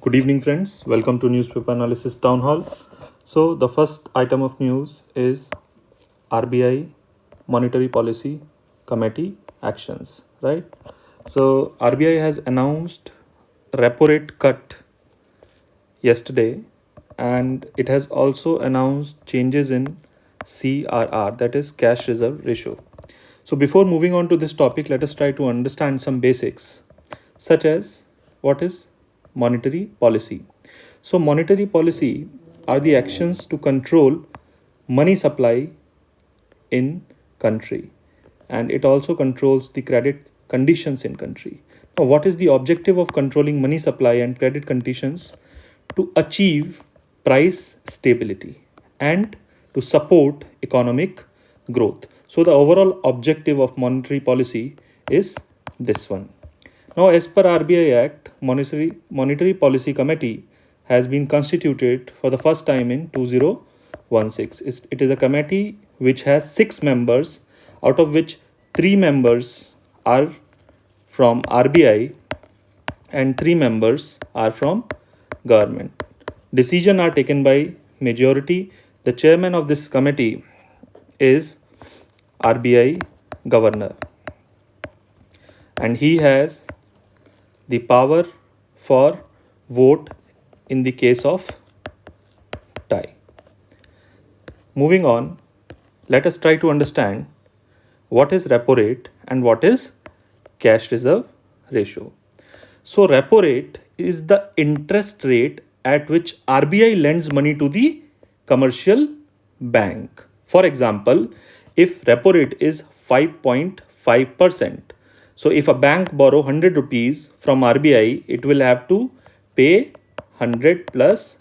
Good evening, friends. Welcome to Newspaper Analysis Townhall. So, the first item of news is RBI Monetary Policy Committee actions, right? So, RBI has announced repo rate cut yesterday, and it has also announced changes in CRR, that is cash reserve ratio. So, before moving on to this topic, let us try to understand some basics, such as what is monetary policy. So, monetary policy are the actions to control money supply in country, and it also controls the credit conditions in country. Now, what is the objective of controlling money supply and credit conditions? To achieve price stability and to support economic growth. So the overall objective of monetary policy is this one. Now, as per RBI Act, Monetary Policy Committee has been constituted for the first time in 2016. It is a committee which has 6 members, out of which 3 members are from RBI and 3 members are from government. Decisions are taken by majority. The chairman of this committee is RBI governor, and he has the power for vote in the case of tie. Moving on, let us try to understand what is repo rate and what is cash reserve ratio. So repo rate is the interest rate at which RBI lends money to the commercial bank. For example, if repo rate is 5.5%, so if a bank borrow 100 rupees from RBI, it will have to pay 100 plus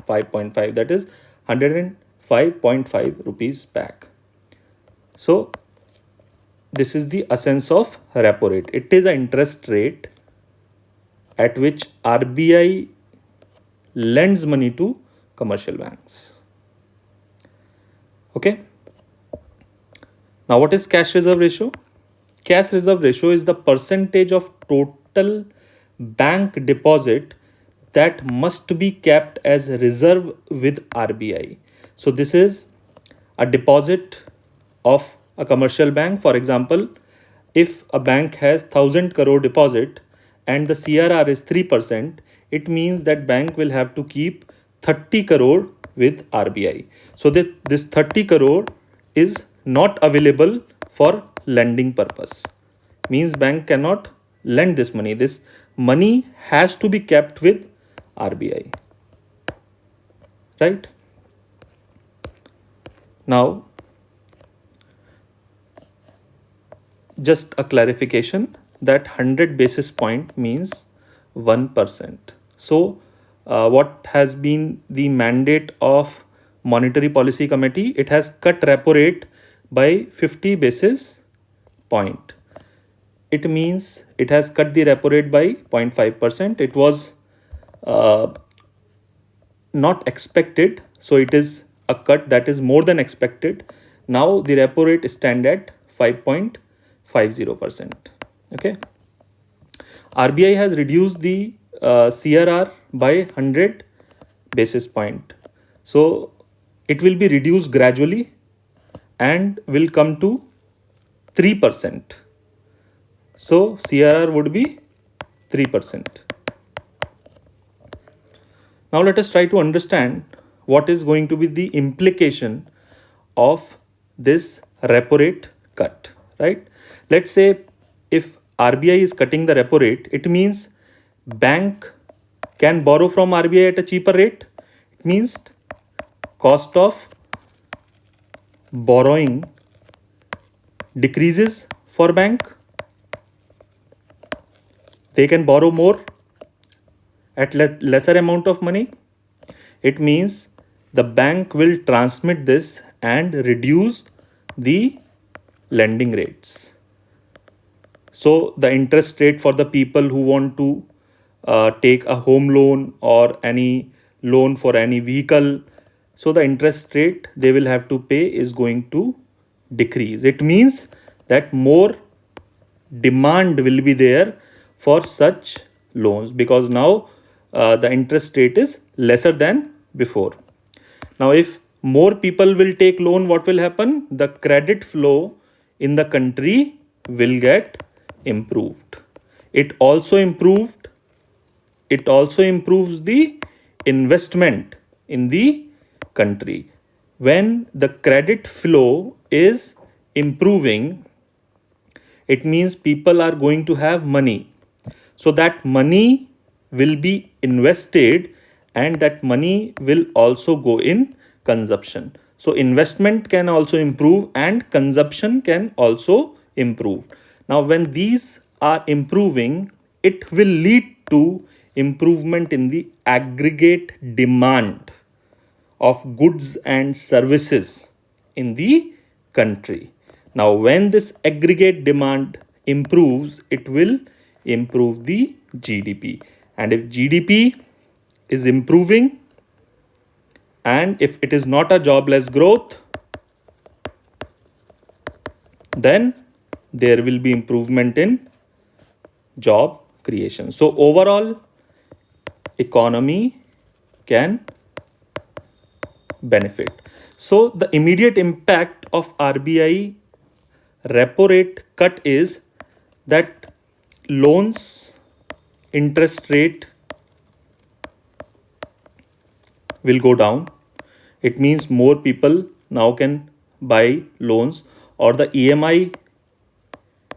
5.5, that is 105.5 rupees back. So this is the essence of repo rate. It is an interest rate at which RBI lends money to commercial banks. Okay. Now, what is cash reserve ratio? Cash reserve ratio is the percentage of total bank deposit that must be kept as reserve with RBI. So this is a deposit of a commercial bank. For example, if a bank has 1000 crore deposit and the CRR is 3%, it means that bank will have to keep 30 crore with RBI. So that this 30 crore is not available for lending purpose. Means bank cannot lend this money. This money has to be kept with RBI. Right? Now, just a clarification that 100 basis point means 1%. So what has been the mandate of Monetary Policy Committee? It has cut repo rate by 50 basis point. It means it has cut the repo rate by 0.5%. It was not expected, so it is a cut that is more than expected. Now the repo rate stand at 5.50%. Okay. RBI has reduced the CRR by 100 basis point. So it will be reduced gradually and will come to 3%. So CRR would be 3%. Now let us try to understand what is going to be the implication of this repo rate cut, right? Let's say if RBI is cutting the repo rate, it means bank can borrow from RBI at a cheaper rate. It means cost of borrowing decreases for bank. They can borrow more at lesser amount of money. It means the bank will transmit this and reduce the lending rates. So the interest rate for the people who want to take a home loan or any loan for any vehicle, so the interest rate they will have to pay is going to decrease. It means that more demand will be there for such loans, because now the interest rate is lesser than before. Now, if more people will take loan, what will happen? The credit flow in the country will get improved. It also improves the investment in the country. When the credit flow is improving, it means people are going to have money. So that money will be invested and that money will also go in consumption. So investment can also improve and consumption can also improve. Now, when these are improving, it will lead to improvement in the aggregate demand of goods and services in the country. Now, when this aggregate demand improves, it will improve the GDP. And if GDP is improving, and if it is not a jobless growth, then there will be improvement in job creation. So overall, economy can benefit. So the immediate impact of RBI repo rate cut is that loans interest rate will go down. It means more people now can buy loans, or the EMI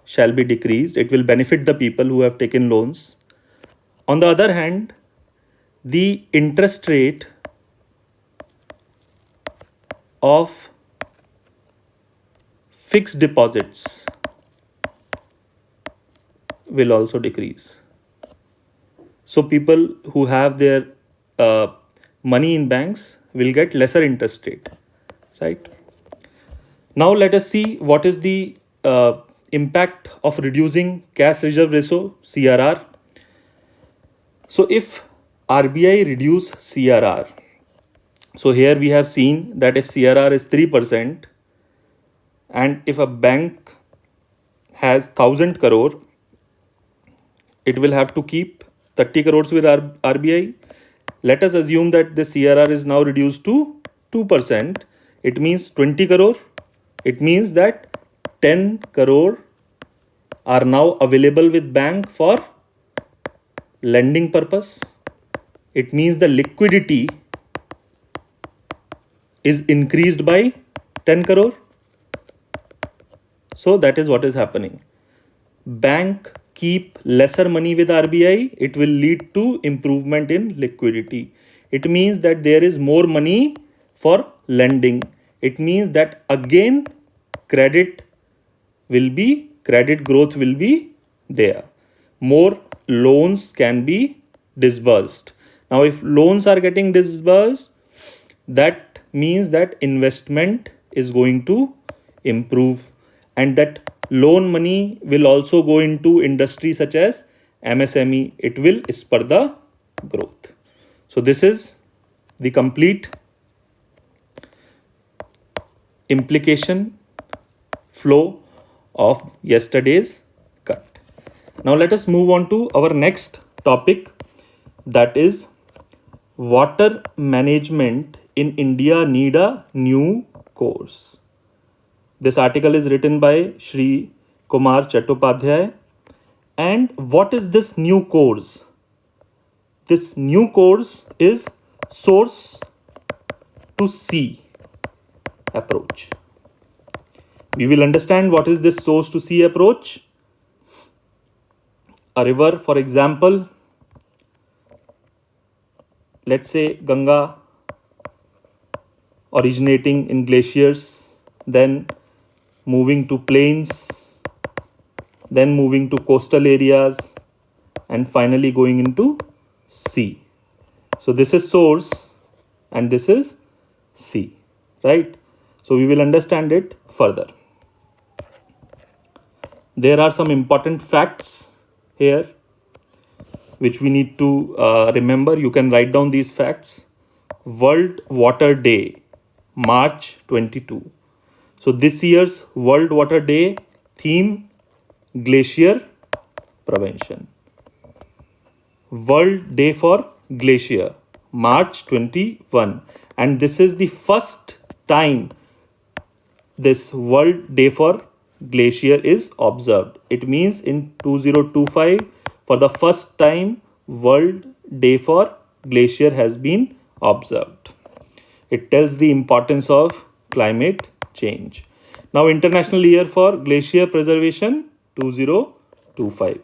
shall be decreased. It will benefit the people who have taken loans. On the other hand, the interest rate of fixed deposits will also decrease. So people who have their money in banks will get lesser interest rate, right? Now let us see what is the impact of reducing cash reserve ratio, CRR. So if RBI reduce CRR, so here we have seen that if CRR is 3% and if a bank has 1000 crore, it will have to keep 30 crores with RBI. Let us assume that the CRR is now reduced to 2%. It means 20 crore. It means that 10 crore are now available with bank for lending purpose. It means the liquidity is increased by 10 crore. So that is what is happening. Bank keep lesser money with RBI, it will lead to improvement in liquidity. It means that there is more money for lending. It means that again credit growth will be there. More loans can be disbursed. Now, if loans are getting disbursed, that means that investment is going to improve, and that loan money will also go into industry such as MSME. It will spur the growth. So this is the complete implication flow of yesterday's cut. Now let us move on to our next topic, that is water management in India need a new course. This article is written by Shri Kumar Chattopadhyay. And what is this new course? This new course is source to sea approach. We will understand what is this source to sea approach. A river, for example, let's say Ganga, originating in glaciers, then moving to plains, then moving to coastal areas, and finally going into sea. So this is source and this is sea, right? So we will understand it further. There are some important facts here which we need to remember. You can write down these facts. World Water Day, March 22. So this year's World Water Day theme, glacier prevention. World Day for glacier, March 21. And this is the first time this World Day for Glacier is observed. It means in 2025, for the first time, World Day for Glacier has been observed. It tells the importance of climate change. Now, International Year for Glacier Preservation 2025.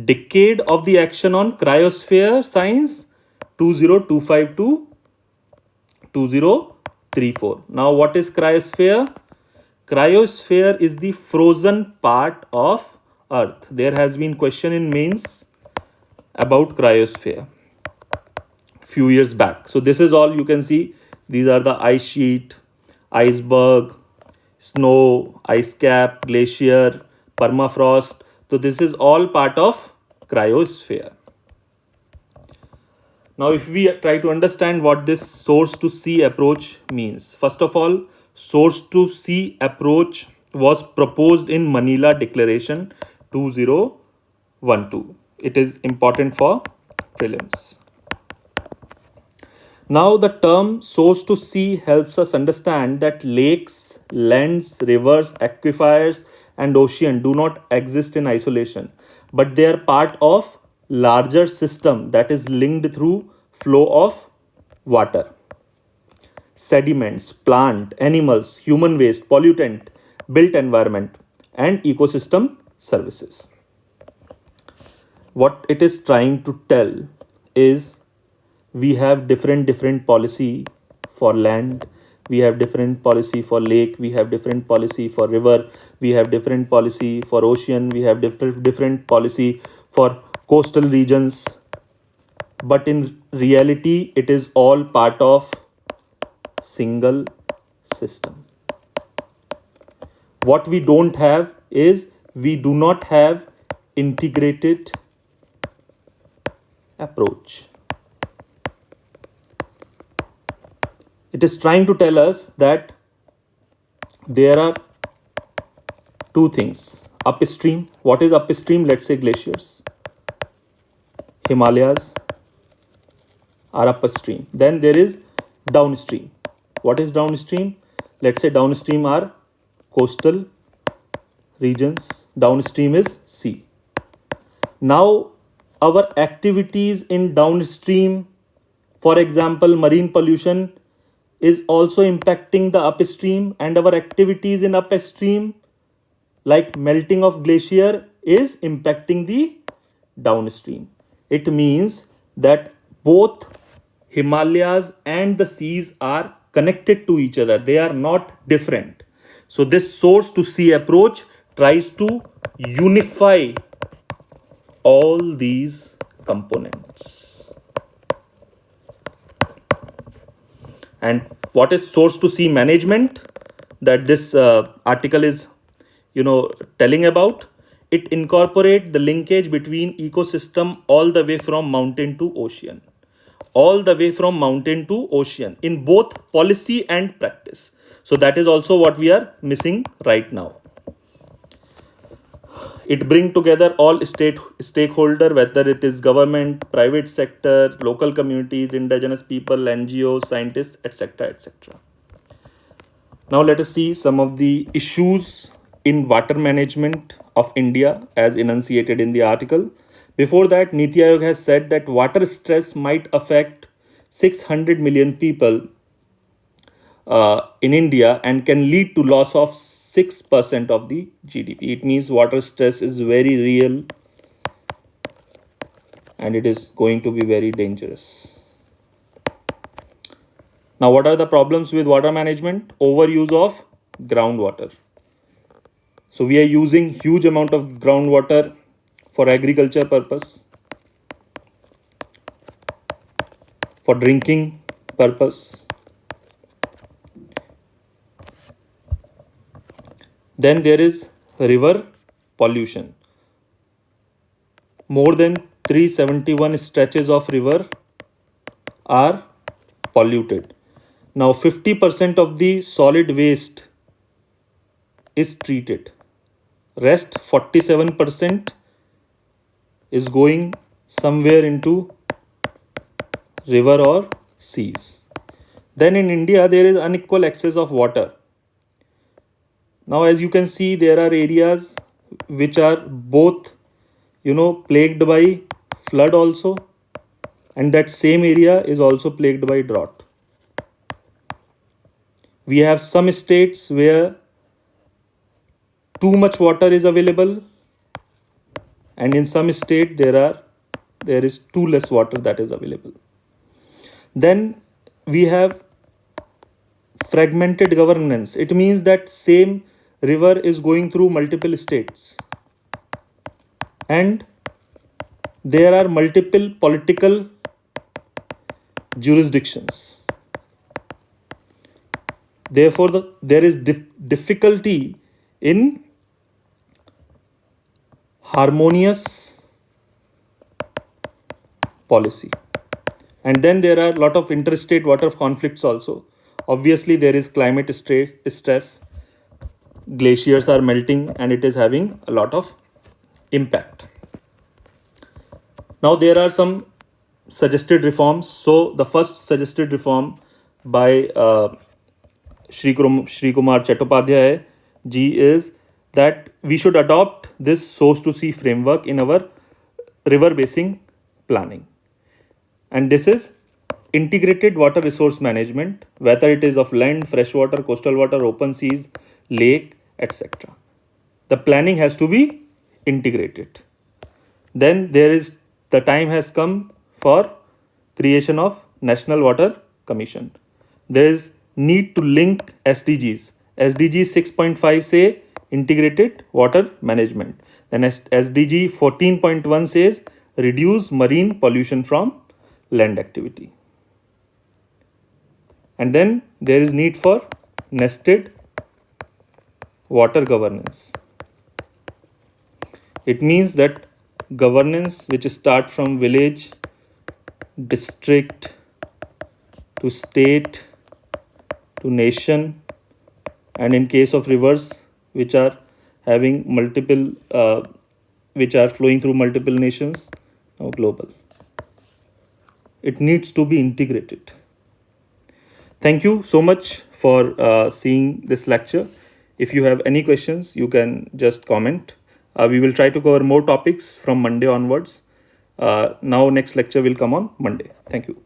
Decade of the Action on Cryosphere Science 2025 to 2034. Now, what is cryosphere? Cryosphere is the frozen part of Earth. There has been question in mains about cryosphere few years back. So this is all you can see. These are the ice sheet, iceberg, snow, ice cap, glacier, permafrost. So this is all part of cryosphere. Now, if we try to understand what this source to sea approach means, first of all, source to sea approach was proposed in Manila Declaration 2012. It is important for prelims. Now, the term source to sea helps us understand that lakes, lands, rivers, aquifers, and ocean do not exist in isolation, but they are part of larger system that is linked through flow of water, sediments, plant, animals, human waste, pollutant, built environment, and ecosystem services. What it is trying to tell is we have different policy for land, we have different policy for lake, we have different policy for river, we have different policy for ocean, we have different policy for coastal regions, but in reality it is all part of single system. What we don't have is we do not have integrated approach. It is trying to tell us that there are two things. Upstream. What is upstream? Let's say glaciers. Himalayas are upstream. Then there is downstream. What is downstream? Let's say downstream are coastal regions. Downstream is sea. Now, our activities in downstream, for example, marine pollution, is also impacting the upstream, and our activities in upstream like melting of glacier is impacting the downstream. It means that both Himalayas and the seas are connected to each other. They are not different. So this source to sea approach tries to unify all these components. And what is source to sea management that this article is telling about? It incorporates the linkage between ecosystem all the way from mountain to ocean. All the way from mountain to ocean in both policy and practice. So that is also what we are missing right now. It brings together all stakeholder, whether it is government, private sector, local communities, indigenous people, NGOs, scientists, etc., etc. Now let us see some of the issues in water management of India as enunciated in the article. Before that, Niti Aayog has said that water stress might affect 600 million people in India and can lead to loss of 6% of the GDP. It means water stress is very real and it is going to be very dangerous. Now, what are the problems with water management? Overuse of groundwater. So we are using huge amount of groundwater for agriculture purpose, for drinking purpose. Then there is river pollution. More than 371 stretches of river are polluted. Now 50% of the solid waste is treated. Rest 47% is going somewhere into river or seas. Then in India, there is unequal access of water. Now, as you can see, there are areas which are both, plagued by flood also, and that same area is also plagued by drought. We have some states where too much water is available, and in some state there is too less water that is available. Then we have fragmented governance. It means that same river is going through multiple states, and there are multiple political jurisdictions. Therefore, there is difficulty in harmonious policy. And then there are a lot of interstate water conflicts also. Obviously, there is climate stress. Glaciers are melting and it is having a lot of impact. Now, there are some suggested reforms. So, the first suggested reform by Shri Kumar Chattopadhyay ji is that we should adopt this source to sea framework in our river basin planning. And this is integrated water resource management, whether it is of land, freshwater, coastal water, open seas, lake, etc. The planning has to be integrated. Then the time has come for creation of National Water Commission. There is need to link SDGs. SDG 6.5 say integrated water management. Then SDG 14.1 says reduce marine pollution from land activity. And then there is need for nested water governance. It means that governance which start from village, district, to state, to nation, and in case of rivers which are having multiple, which are flowing through multiple nations, now global. It needs to be integrated. Thank you so much for seeing this lecture. If you have any questions, you can just comment. We will try to cover more topics from Monday onwards. Now next lecture will come on Monday. Thank you.